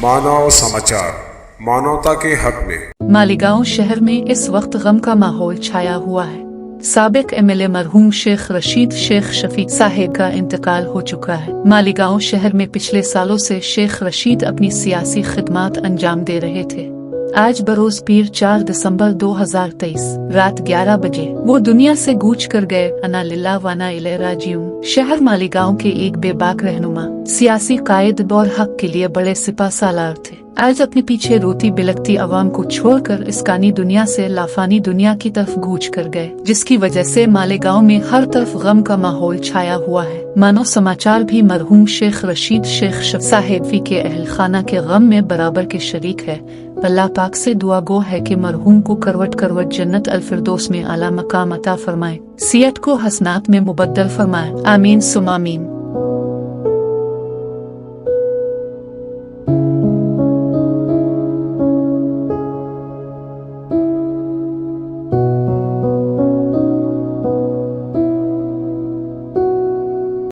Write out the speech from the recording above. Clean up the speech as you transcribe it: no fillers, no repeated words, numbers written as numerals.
मानव समाचार, मानवता के हक में। मालीगांव शहर में इस वक्त गम का माहौल छाया हुआ है। साबिक एमएलए मरहूम शेख रशीद शेख शफीक साहिब का इंतकाल हो चुका है। मालीगांव शहर में पिछले सालों से शेख रशीद अपनी सियासी खिदमात अंजाम दे रहे थे। आज बरोज पीर 4 दिसंबर 2023 रात 11 बजे वो दुनिया से कूच कर गए। अन्ना लिल्लाह व अन्ना इलैहि राजिऊन। शहर मालीगांव के एक बेबाक रहनुमा, सियासी कायद और हक के लिए बड़े सिपा सालार थे। आज अपने पीछे रोती बिलखती आवाम को छोड़कर इस कानी दुनिया से लाफानी दुनिया की तरफ कूच कर गए, जिसकी वजह से मालीगांव में हर तरफ गम का माहौल छाया हुआ है। मानो समाचार भी मरहूम शेख रशीद शेख साहिब के अहल खाना के गम में बराबर के शरीक है। अल्लाह पाक से दुआ गो है कि मरहूम को करवट करवट जन्नत अल फिरदौस में आला मकाम अता फरमाए, सियत को हसनात में मुबद्दल फरमाए। आमीन सुम आमीन।